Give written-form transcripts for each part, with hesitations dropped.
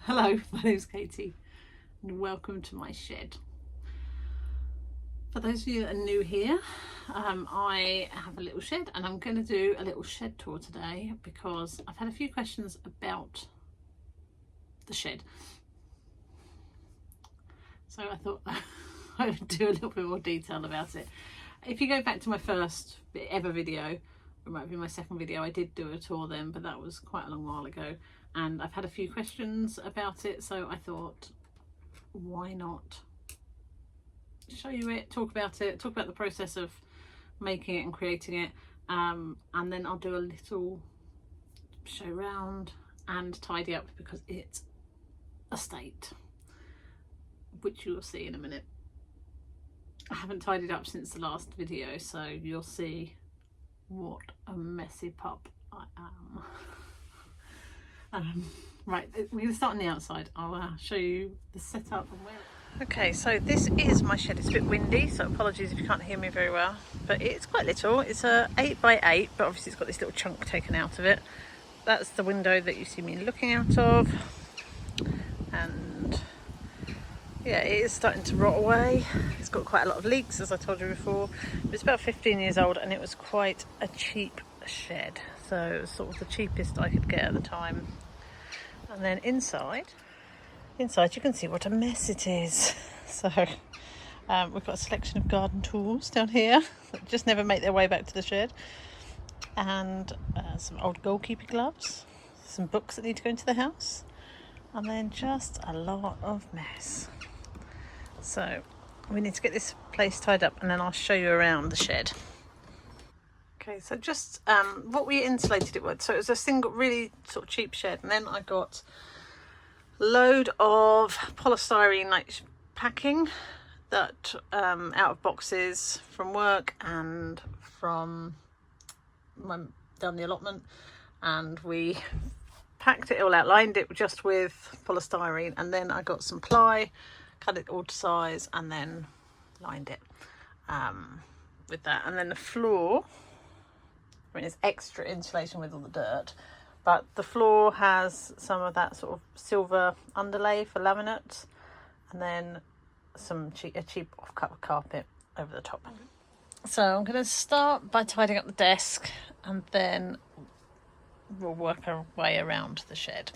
Hello, my name's Katie and welcome to my shed. For those of you that are new here, I have a little shed and I'm going to do a little shed tour today because I've had a few questions about the shed. So I thought I would do a little bit more detail about it. If you go back to my first ever video, it might be my second video, I did do a tour then, but that was quite a long while ago. And I've had a few questions about it, so I thought, why not show you it, talk about the process of making it and creating it, and then I'll do a little show round and tidy up because it's a state, which you'll see in a minute. I haven't tidied up since the last video, so you'll see what a messy pup I am. Right, we're going to start on the outside. I'll show you the setup and where. Okay, so this is my shed. It's a bit windy, so apologies if you can't hear me very well, but it's quite little. It's a 8x8, but obviously it's got this little chunk taken out of it. That's the window that you see me looking out of, and yeah, it is starting to rot away. It's got quite a lot of leaks, as I told you before. It's about 15 years old and it was quite a cheap shed, so it was sort of the cheapest I could get at the time. And then inside you can see what a mess it is. So we've got a selection of garden tools down here that just never make their way back to the shed, and some old goalkeeper gloves, some books that need to go into the house, and then just a lot of mess. So we need to get this place tied up and then I'll show you around the shed. Okay, so just what we insulated it with. So it was a single, really sort of cheap shed, and then I got a load of polystyrene like packing that out of boxes from work and from down the allotment, and we packed it all out, lined it just with polystyrene, and then I got some ply, cut it all to size, and then lined it with that. And then the floor, I mean, it's extra insulation with all the dirt, but the floor has some of that sort of silver underlay for laminate, and then a cheap off-cut carpet over the top. So I'm going to start by tidying up the desk, and then we'll work our way around the shed.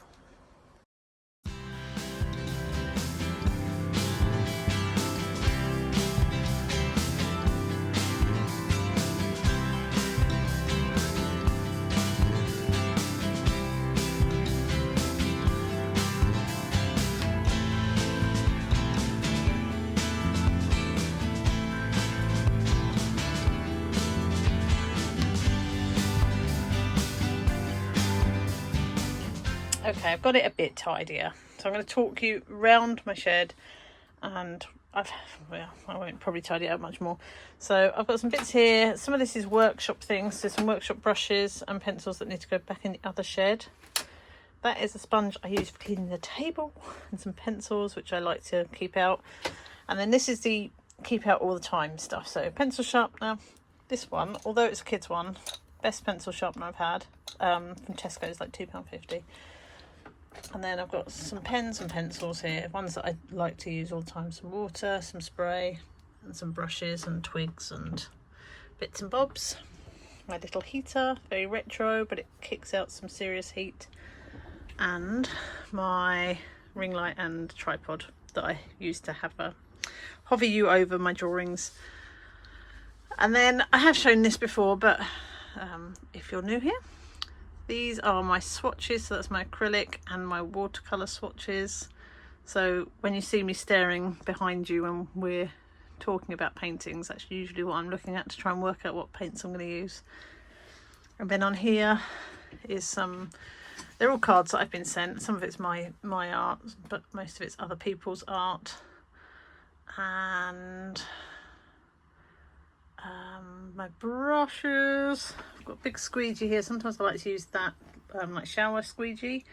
Okay, I've got it a bit tidier, so I'm going to talk you round my shed, and I won't probably tidy it up much more. So I've got some bits here. Some of this is workshop things, so some workshop brushes and pencils that need to go back in the other shed. That is a sponge I use for cleaning the table, and some pencils which I like to keep out. And then this is the keep out all the time stuff. So pencil sharpener, this one, although it's a kid's one, best pencil sharpener I've had, from Tesco's, like £2.50. And then I've got some pens and pencils here, ones that I like to use all the time, some water, some spray, and some brushes and twigs and bits and bobs. My little heater, very retro, but it kicks out some serious heat. And my ring light and tripod that I used to have a hover you over my drawings. And then I have shown this before, but if you're new here, these are my swatches. So that's my acrylic and my watercolour swatches. So when you see me staring behind you when we're talking about paintings, that's usually what I'm looking at to try and work out what paints I'm going to use. And then on here is some, they're all cards that I've been sent. Some of it's my art, but most of it's other people's art. And my brushes, I've got a big squeegee here. Sometimes I like to use that like shower squeegee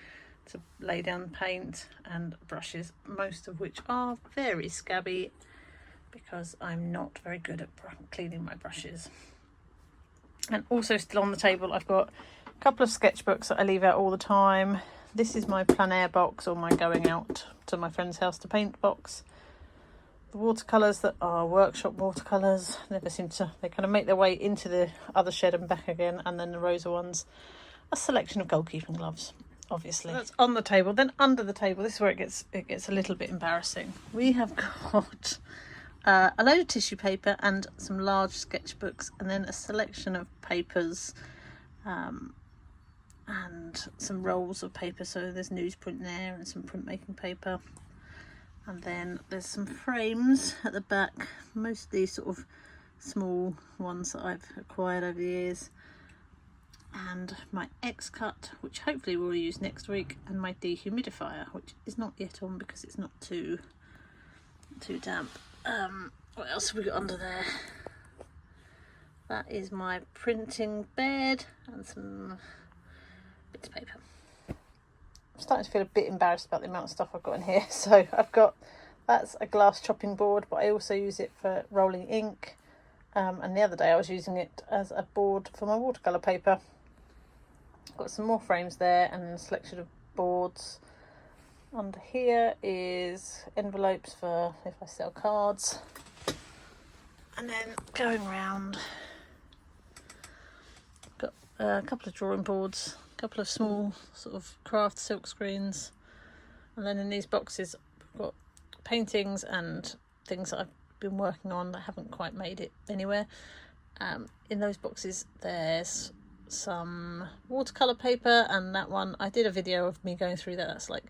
to lay down paint, and brushes, most of which are very scabby because I'm not very good at cleaning my brushes. And also still on the table I've got a couple of sketchbooks that I leave out all the time. This is my plein air box, or my going out to my friend's house to paint box. The watercolours that are workshop watercolours never seem to, they kind of make their way into the other shed and back again. And then the Rosa ones, a selection of goalkeeping gloves, obviously. That's on the table. Then under the table, this is where it gets a little bit embarrassing. We have got a load of tissue paper and some large sketchbooks, and then a selection of papers and some rolls of paper. So there's newsprint there and some printmaking paper. And then there's some frames at the back, mostly sort of small ones that I've acquired over the years. And my X-Cut, which hopefully we'll use next week, and my dehumidifier, which is not yet on because it's not too damp. What else have we got under there? That is my printing bed and some bits of paper. I'm starting to feel a bit embarrassed about the amount of stuff I've got in here. So that's a glass chopping board, but I also use it for rolling ink. And the other day I was using it as a board for my watercolour paper. I've got some more frames there and a selection of boards. Under here is envelopes for if I sell cards. And then going round, got a couple of drawing boards, a couple of small sort of craft silk screens, and then in these boxes I've got paintings and things that I've been working on that haven't quite made it anywhere. In those boxes there's some watercolour paper, and that one I did a video of me going through that. That's like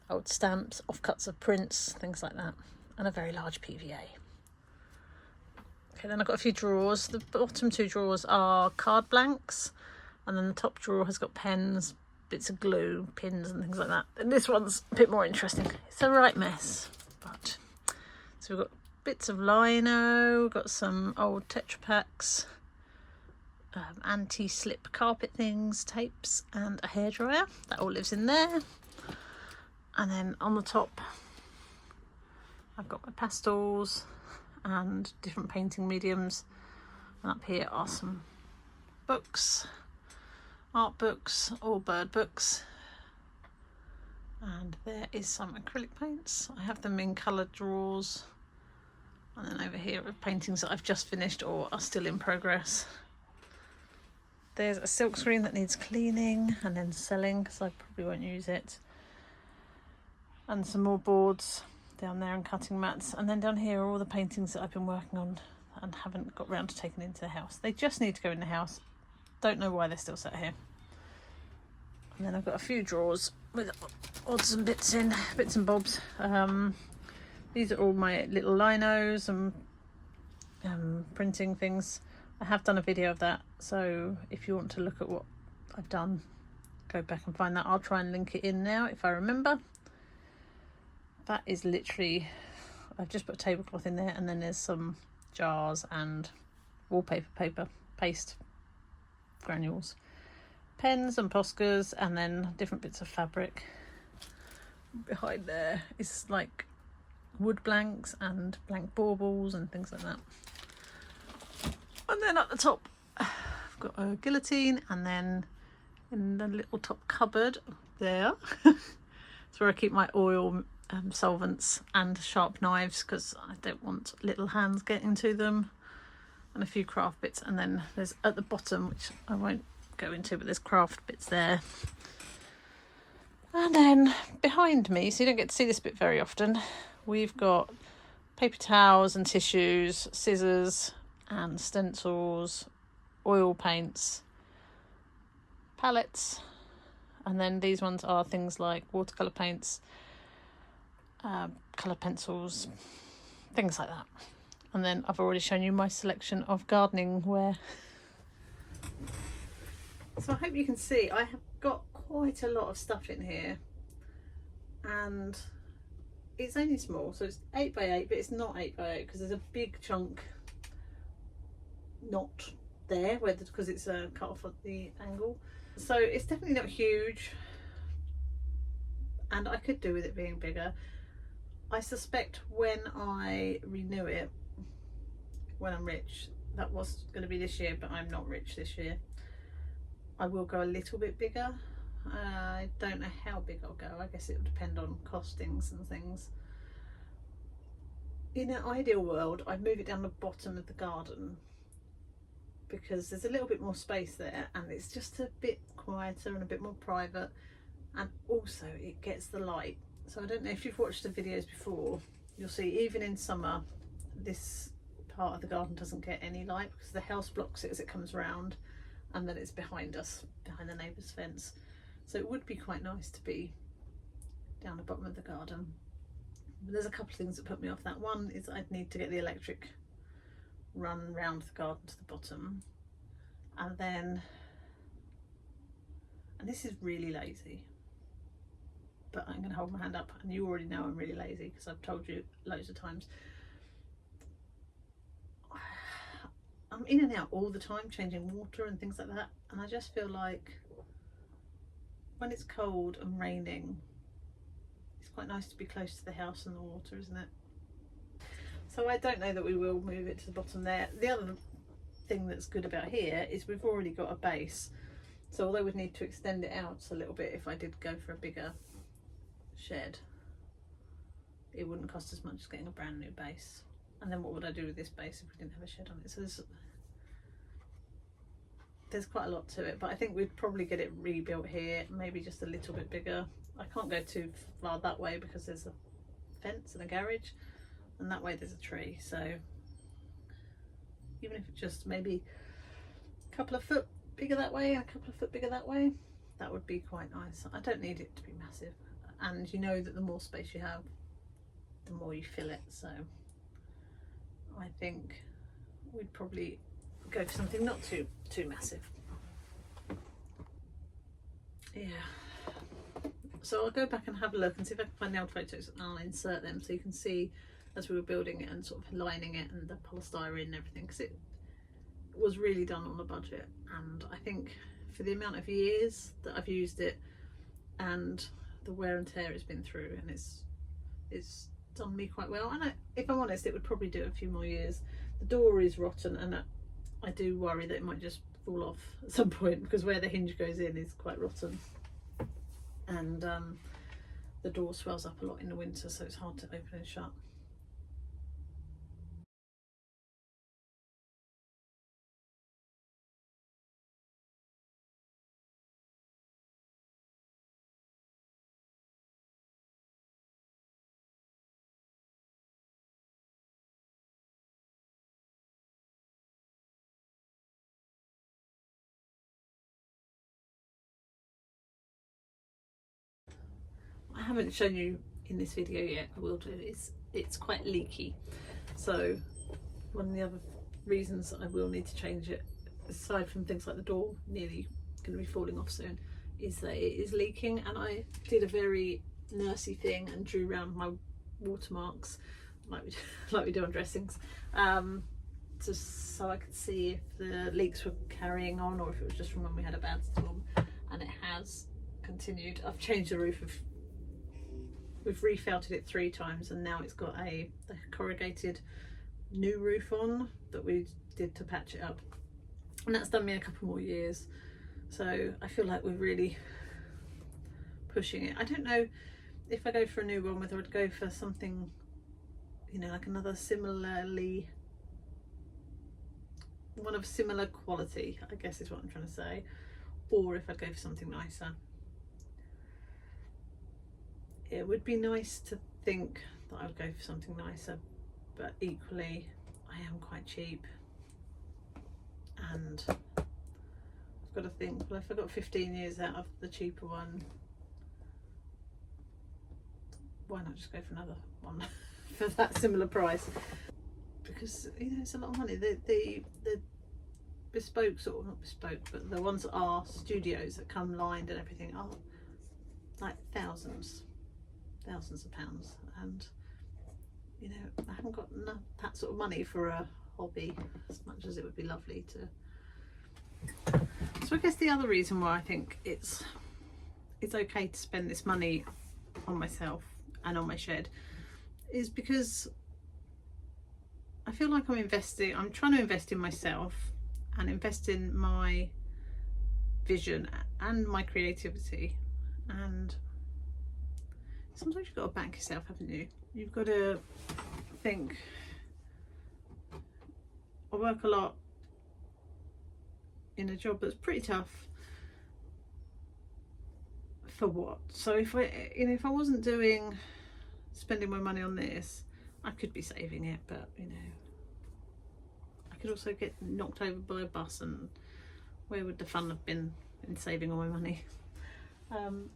old stamps, offcuts of prints, things like that, and a very large PVA. Okay, then I've got a few drawers. The bottom two drawers are card blanks, and then the top drawer has got pens, bits of glue, pins and things like that. And this one's a bit more interesting. It's a right mess, but so we've got bits of lino, we've got some old Tetra Packs, anti-slip carpet things, tapes, and a hairdryer. That all lives in there. And then on the top I've got my pastels and different painting mediums, and up here are some books, art books, all bird books, and there is some acrylic paints. I have them in coloured drawers, and then over here are paintings that I've just finished or are still in progress. There's a silk screen that needs cleaning and then selling because I probably won't use it, and some more boards down there and cutting mats, and then down here are all the paintings that I've been working on and haven't got round to taking into the house. They just need to go in the house. Don't know why they're still sat here. And then I've got a few drawers with odds and bits in, bits and bobs. These are all my little linos and printing things. I have done a video of that, so if you want to look at what I've done, go back and find that. I'll try and link it in now if I remember. That is literally, I've just put a tablecloth in there, and then there's some jars and wallpaper paper, paste, granules, pens and Poscas, and then different bits of fabric. Behind there is like wood blanks and blank baubles and things like that. And then at the top I've got a guillotine, and then in the little top cupboard there it's where I keep my oil solvents and sharp knives, because I don't want little hands getting to them, and a few craft bits. And then there's at the bottom, which I won't go into, but there's craft bits there. And then behind me, so you don't get to see this bit very often, we've got paper towels and tissues, scissors and stencils, oil paints, palettes, and then these ones are things like watercolour paints, coloured pencils, things like that. And then I've already shown you my selection of gardening wear. So I hope you can see I have got quite a lot of stuff in here, and it's only small, so it's 8 by 8, but it's not 8 by 8 because there's a big chunk not there, because it's cut off at the angle. So it's definitely not huge, and I could do with it being bigger. I suspect when I renew it, when I'm rich, that was going to be this year, but I'm not rich this year, I will go a little bit bigger. I don't know how big I'll go. I guess it would depend on costings and things. In an ideal world, I'd move it down the bottom of the garden because there's a little bit more space there and it's just a bit quieter and a bit more private, and also it gets the light. So I don't know if you've watched the videos before, you'll see even in summer this part of the garden doesn't get any light because the house blocks it as it comes round, and then it's behind us, behind the neighbour's fence. So it would be quite nice to be down the bottom of the garden. But there's a couple of things that put me off that. One is I'd need to get the electric run round the garden to the bottom, and then, and this is really lazy, but I'm going to hold my hand up, and you already know I'm really lazy because I've told you loads of times. I'm in and out all the time changing water and things like that, and I just feel like when it's cold and raining, it's quite nice to be close to the house and the water, isn't it? So I don't know that we will move it to the bottom there. The other thing that's good about here is we've already got a base, so although we'd need to extend it out a little bit if I did go for a bigger shed, it wouldn't cost as much as getting a brand new base. And then what would I do with this base if we didn't have a shed on it? So there's quite a lot to it, but I think we'd probably get it rebuilt here, maybe just a little bit bigger. I can't go too far that way because there's a fence and a garage, and that way there's a tree. So even if it's just maybe a couple of foot bigger that way and a couple of foot bigger that way, that would be quite nice. I don't need it to be massive, and you know that the more space you have, the more you fill it. So I think we'd probably go for something not too massive. Yeah. So I'll go back and have a look and see if I can find the old photos, and I'll insert them so you can see as we were building it and sort of lining it and the polystyrene and everything, because it was really done on a budget, and I think for the amount of years that I've used it and the wear and tear it's been through, and it's done me quite well. And if I'm honest, it would probably do a few more years. The door is rotten, and I do worry that it might just fall off at some point because where the hinge goes in is quite rotten, and the door swells up a lot in the winter, so it's hard to open and shut. I haven't shown you in this video yet, I will do, it's quite leaky. So one of the other reasons I will need to change it, aside from things like the door nearly going to be falling off soon, is that it is leaking. And I did a very nursey thing and drew around my watermarks like we do on dressings, just so I could see if the leaks were carrying on or if it was just from when we had a bad storm, and it has continued. I've changed the roof we've refelted it 3 times, and now it's got a corrugated new roof on that we did to patch it up, and that's done me a couple more years. So I feel like we're really pushing it. I don't know if I go for a new one whether I'd go for something, you know, like another one of similar quality, I guess is what I'm trying to say, or if I'd go for something nicer. It would be nice to think that I would go for something nicer, but equally I am quite cheap, and I've got to think, well, if I got 15 years out of the cheaper one, why not just go for another one for that similar price? Because, you know, it's a lot of money. The bespoke, sort of, not bespoke, but the ones that are studios that come lined and everything are like thousands of pounds, and you know, I haven't got enough that sort of money for a hobby, as much as it would be lovely to. So I guess the other reason why I think it's okay to spend this money on myself and on my shed is because I feel like I'm trying to invest in myself and invest in my vision and my creativity. And sometimes you've got to back yourself, haven't you? You've got to think, I work a lot in a job that's pretty tough. For what? So if I wasn't spending my money on this, I could be saving it, but I could also get knocked over by a bus, and where would the fun have been in saving all my money?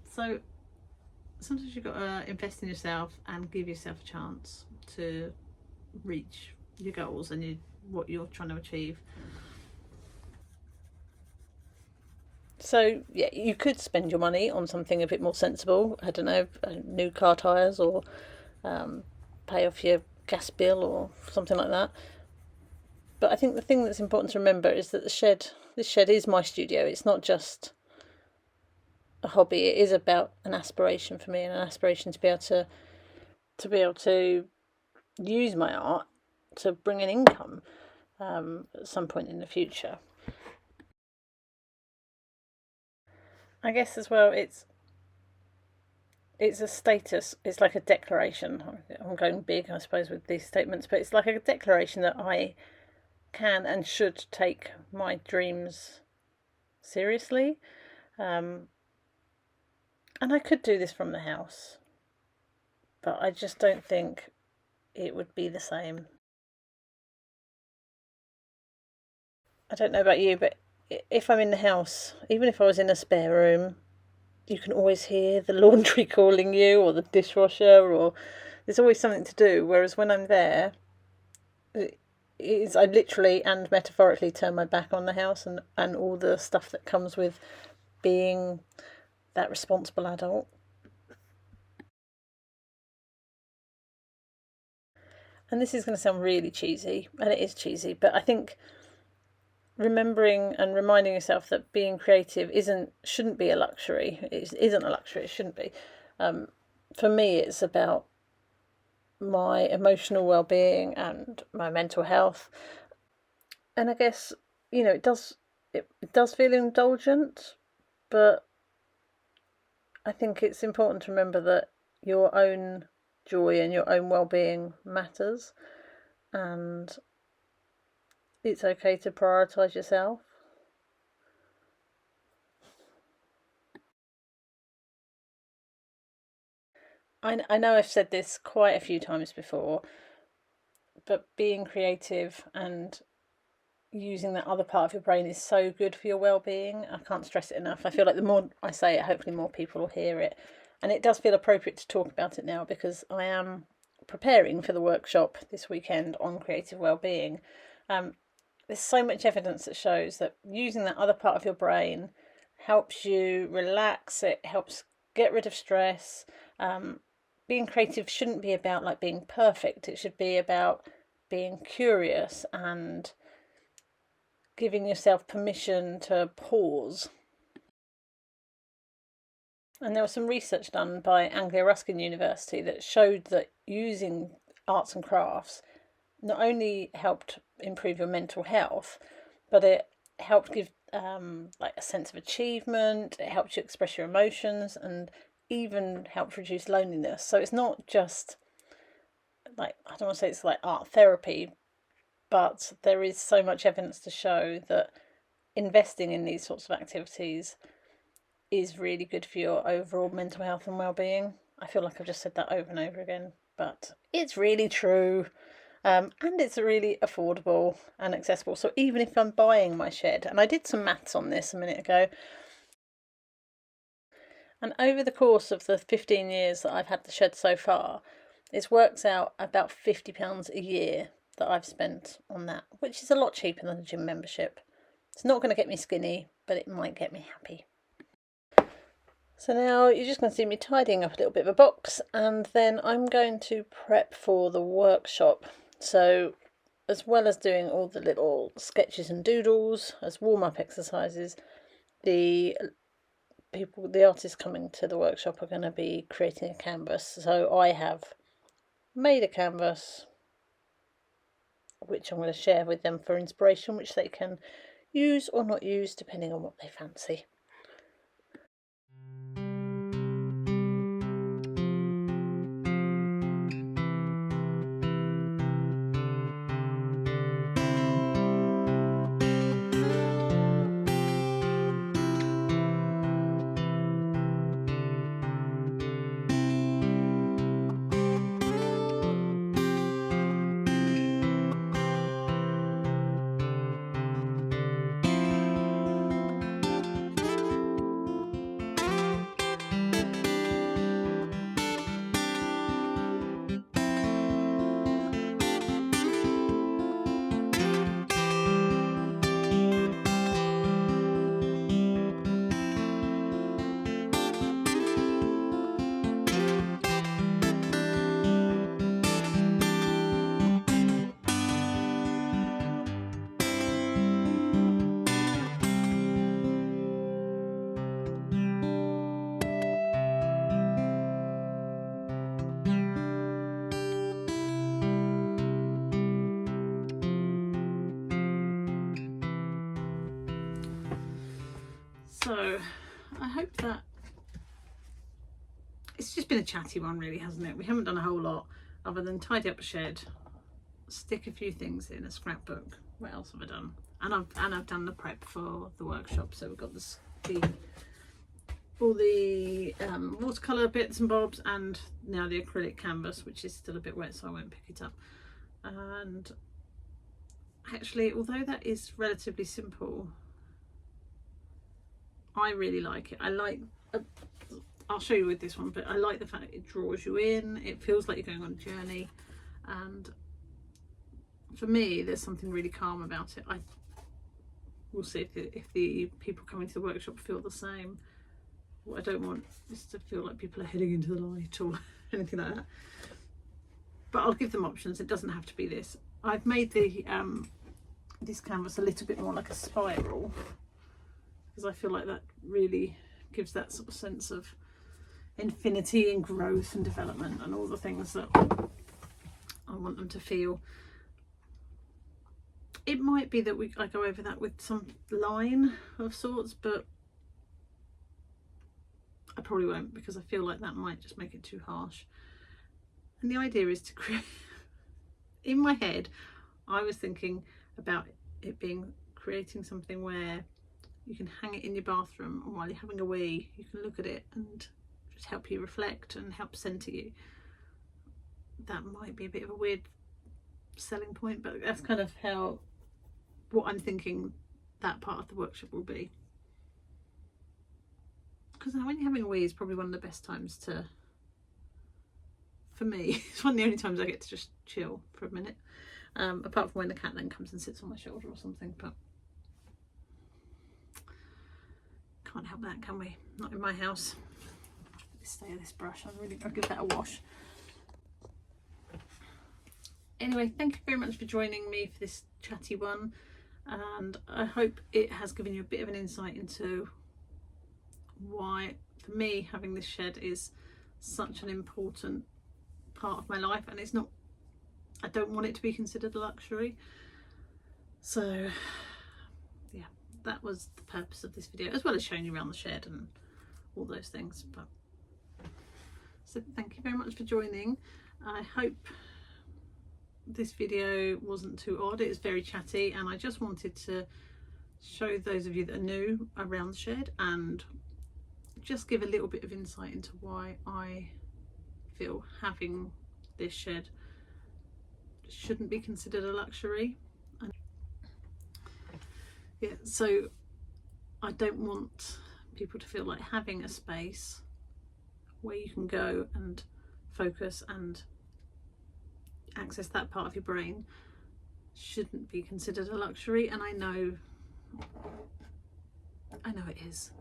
So sometimes you've got to invest in yourself and give yourself a chance to reach your goals and what you're trying to achieve. So yeah, you could spend your money on something a bit more sensible. I don't know, new car tyres, or pay off your gas bill or something like that. But I think the thing that's important to remember is that this shed is my studio. It's not just a hobby. It is about an aspiration for me, and an aspiration to be able to use my art to bring an income at some point in the future. I guess as well, it's a status. It's like a declaration. I'm going big, I suppose, with these statements, but it's like a declaration that I can and should take my dreams seriously. And I could do this from the house, but I just don't think it would be the same. I don't know about you, but if I'm in the house, even if I was in a spare room, you can always hear the laundry calling you, or the dishwasher, or there's always something to do. Whereas when I'm there, I literally and metaphorically turn my back on the house and all the stuff that comes with being that responsible adult. And this is going to sound really cheesy, and it is cheesy, but I think remembering and reminding yourself that being creative shouldn't be a luxury. It isn't a luxury. It shouldn't be. For me, it's about my emotional well-being and my mental health. And I guess it does feel indulgent, but I think it's important to remember that your own joy and your own well-being matters, and it's okay to prioritise yourself. I know I've said this quite a few times before, but being creative and using that other part of your brain is so good for your well-being. I can't stress it enough. I feel like the more I say it, hopefully more people will hear it. And it does feel appropriate to talk about it now, because I am preparing for the workshop this weekend on creative well-being. There's so much evidence that shows that using that other part of your brain helps you relax. It helps get rid of stress. Being creative shouldn't be about like being perfect. It should be about being curious and giving yourself permission to pause. And there was some research done by Anglia Ruskin University that showed that using arts and crafts not only helped improve your mental health, but it helped give like a sense of achievement. It helped you express your emotions, and even helped reduce loneliness. So it's not just like, I don't want to say it's like art therapy, but there is so much evidence to show that investing in these sorts of activities is really good for your overall mental health and well-being. I feel like I've just said that over and over again, but it's really true. And it's really affordable and accessible. So even if I'm buying my shed, and I did some maths on this a minute ago, and over the course of the 15 years that I've had the shed so far, it works out about £50 a year that I've spent on that, which is a lot cheaper than a gym membership. It's not going to get me skinny, but it might get me happy. So now you're just going to see me tidying up a little bit of a box, and then I'm going to prep for the workshop. So as well as doing all the little sketches and doodles as warm-up exercises, the artists coming to the workshop are going to be creating a canvas. So I have made a canvas which I'm going to share with them for inspiration, which they can use or not use depending on what they fancy. So I hope that it's just been a chatty one, really, hasn't it? We haven't done a whole lot other than tidy up a shed, stick a few things in a scrapbook. What else have I done? And I've done the prep for the workshop. So we've got all the watercolour bits and bobs, and now the acrylic canvas, which is still a bit wet, so I won't pick it up. And actually, although that is relatively simple, I really like it. I'll show you with this one, but I like the fact that it draws you in. It feels like you're going on a journey, and for me, there's something really calm about it. We'll see if the people coming to the workshop feel the same. What I don't want is to feel like people are heading into the light or anything like that. But I'll give them options. It doesn't have to be this. I've made the this canvas a little bit more like a spiral, because I feel like that really gives that sort of sense of infinity and growth and development and all the things that I want them to feel. It might be that I go over that with some line of sorts, but I probably won't, because I feel like that might just make it too harsh. And the idea is to create, in my head, I was thinking about it being creating something where you can hang it in your bathroom, and while you're having a wee, you can look at it and just help you reflect and help centre you. That might be a bit of a weird selling point, but that's kind of what I'm thinking that part of the workshop will be. Because when you're having a wee is probably one of the best times for me, it's one of the only times I get to just chill for a minute, apart from when the cat then comes and sits on my shoulder or something. But can't help that, can we? Not in my house. Let's stay with this brush. I'll give that a wash. Anyway, thank you very much for joining me for this chatty one, and I hope it has given you a bit of an insight into why, for me, having this shed is such an important part of my life. And it's not, I don't want it to be considered a luxury. So yeah, that was the purpose of this video, as well as showing you around the shed and all those things. But so thank you very much for joining. I hope this video wasn't too odd. It's very chatty, and I just wanted to show those of you that are new around the shed and just give a little bit of insight into why I feel having this shed shouldn't be considered a luxury. And yeah, so I don't want people to feel like having a space where you can go and focus and access that part of your brain shouldn't be considered a luxury. And I know it is,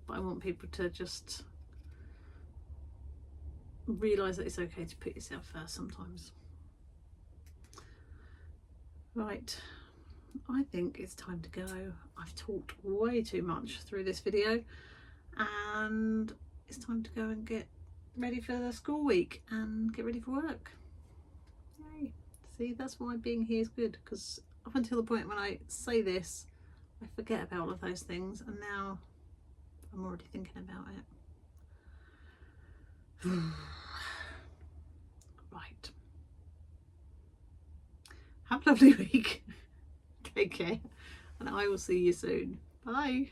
but I want people to just realise that it's okay to put yourself first sometimes. Right, I think it's time to go. I've talked way too much through this video, and it's time to go and get ready for the school week and get ready for work. Yay. See, that's why being here is good, because up until the point when I say this, I forget about all of those things, and now I'm already thinking about it. Right. Have a lovely week. Take care, and I will see you soon. Bye.